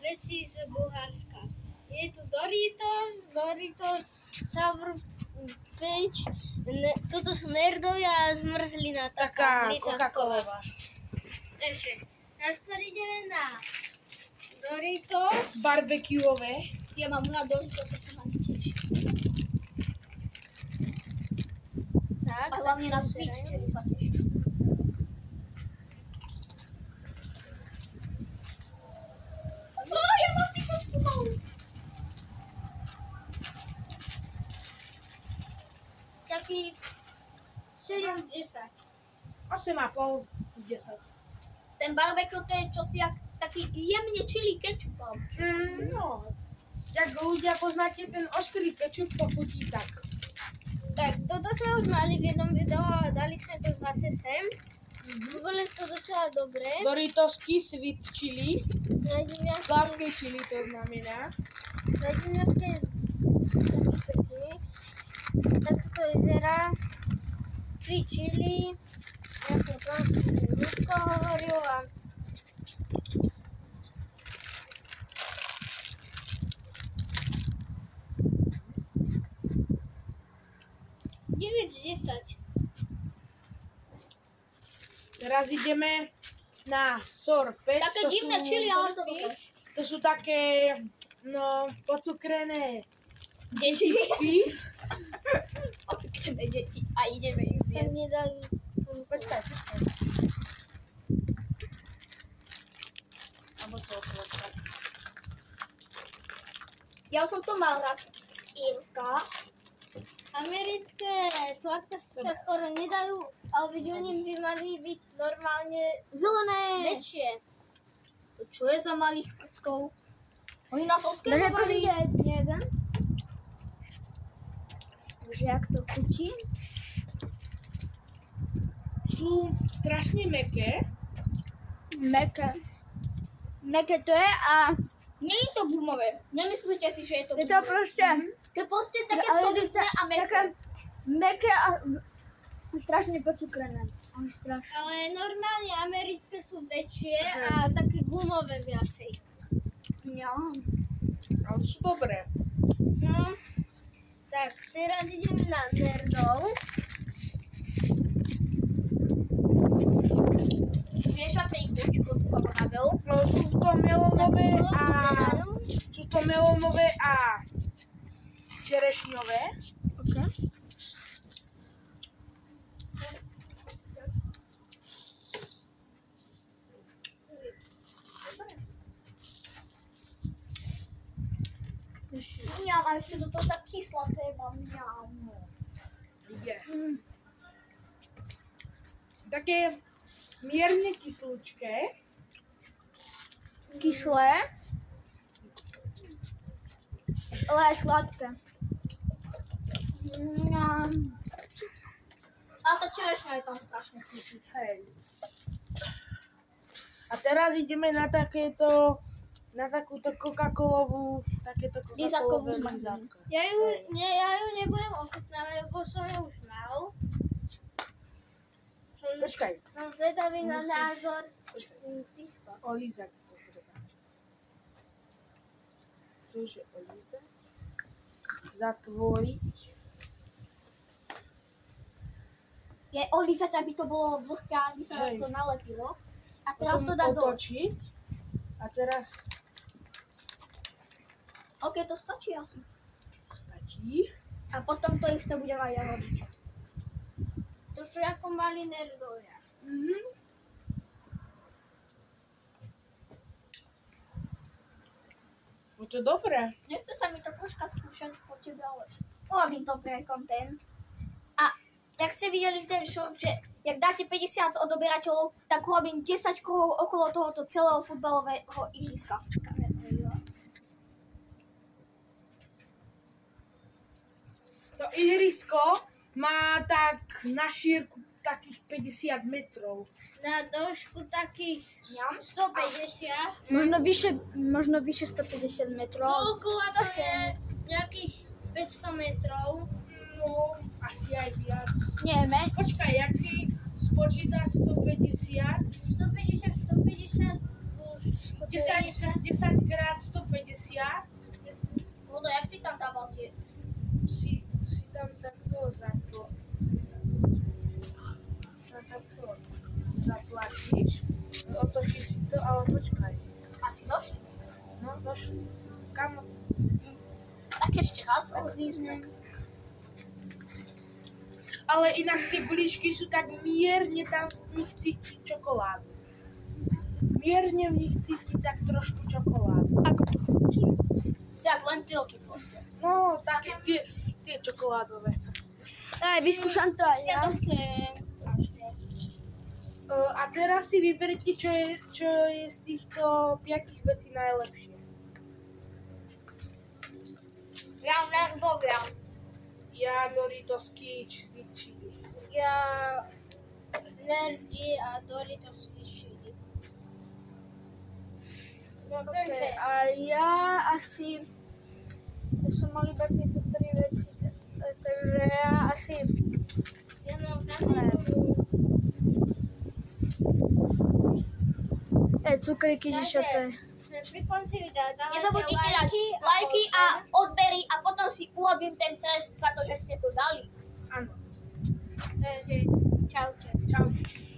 veci z Bulharska. Je tu Doritos, Sour Patch, toto sú nerdovia a zmrzlina Taká ližatková. Coca-Colová. Takže, najskôr ideme na Doritos. Barbecueové. Ja mám na Doritos, ja sa mám tiež. Tak, A hlavne na sweet chili sa teším. Ja mám typočku malú. taký 7 z 10. 8,5 z 10. Ten barbecue to je čosi jak taký jemne chili kečupom. No, jak ľudia poznáte ten ostrý kečup, to chutí tak. Tak, toto sme už mali v jednom videu a dali sme to zase sem. Bolo to docela dobré. Doritosky sweet chili. Sladké Sladké chili to znamená. tak to vyzerá. Sweet chili. Ja som to ľudko hovoril a Teraz ideme na sorpec. Také divné chili, ale to dokáž. To sú také, no, pocukrené detičky. Odkryme deti a ideme ich sa zjesť. nedajú. Počkaj. Alebo to otvoriť. Ja som to mal raz z Írska. Americké sladké sa skoro nedajú, ale veď oni by mali byť normálne Zelené. väčšie. To čo je za malých krckov? Oni nás oskerovali. jeden. Že jak to chutí? Sú strašne mäkké. Meké. Meké to je a Nie je to gumové. Nemyslíte si, že je to je gumové. to proste To je proste také ale solidné a také mäkké. meké a strašne pocukrené. Strašne. Ale normálne americké sú väčšie a také gumové viacej. Ja. Ale sú dobré. No, tak teraz ideme na nerdov. Vieš a príkuť od kokonábel. No, sú to melónové a čerešňové. Okay. Mňam, a ešte do toho tak kyslaté mám. Mňam. Yes. Také mierne kyslúčké. Kyslé. Ale aj sladké. A tá čerešňa je tam strašne cítiť. Hej. A teraz ideme na takéto, na takúto Coca-Colovú, takéto Lízatkovú Coca-Colové zmrzlinu. lízatko. Ja ju nebudem ochutnávať, lebo som ju už mal. Počkaj, Som zvedavý na Musíš. názor týchto. olízať to treba. To už je olízať. Zatvoriť. Je olízať, aby to bolo vlhké, aby sa Hej. to nalepilo. A teraz to Potom dá do... otočiť. A teraz OK, to stačí asi. stačí. A potom to isté budem aj ja robiť. To sú ako malí nerdovia. No to dobré. Nechce sa mi to troška skúšať po tebe, ale urobím to pre content. A jak ste videli ten show, že jak dáte 50 odoberateľov, tak urobím 10 kruhov okolo tohoto celého futbalového ihriska. To ihrisko má tak na šírku takých 50 metrov. Na dĺžku takých 150. Možno vyše 150 metrov. Dookola to je nejakých 500 metrov. No, asi aj viac. Nie, Počkaj, jak si spočíta 150, 150 plus 10 krát 150. No to jak si tam dával tie? Si tam takto zatlačíš. Otočíš si to, ale počkaj. Asi došli. No, došli. Kamo to? Tak ešte raz odvíznem. Ale inak tie blížky sú tak mierne, tam v nich cíti čokoládu. Mierne v nich cíti tak trošku čokoládu. Ako to chodí? Si jak lentilky proste. No, také tie čokoládové. Aj, vyskúšam to aj Ja ja. to chcem strašne. A teraz si vyberte, čo je z týchto 5 vecí najlepšie. Ja nerdovia. Ja Doritos Sweet Chili. Ja nerdi a Doritos chili. Okay. A ja asi... Ja som mal iba tieto 3 veci. Takže ja asi... Ja mám Cukríky, že čo to je? Sme pri konci videa, dávajte Nezabudnite dať lajky a odbery a potom si urobím ten trest za to, že ste to dali. Áno. Takže čaute. Čaute.